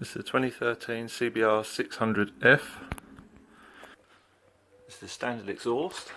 This is a 2013 Cbr600f. This is the standard exhaust.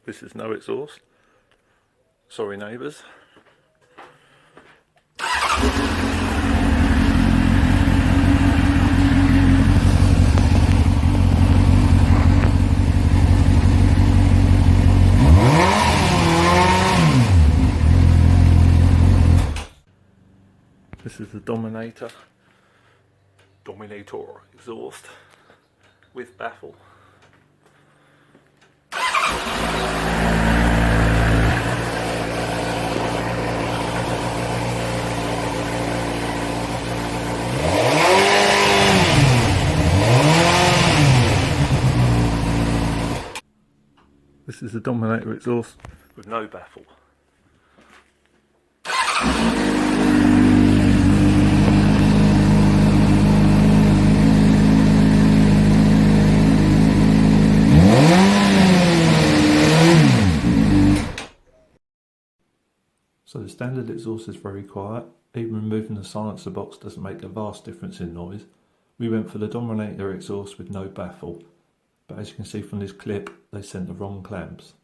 This is no exhaust. Sorry neighbours. This is the dominator exhaust with baffle. This is the dominator exhaust with no baffle. So the standard exhaust is very quiet. Even removing the silencer box doesn't make a vast difference in noise. We went for the dominator exhaust with no baffle, but as you can see from this clip, they sent the wrong clamps.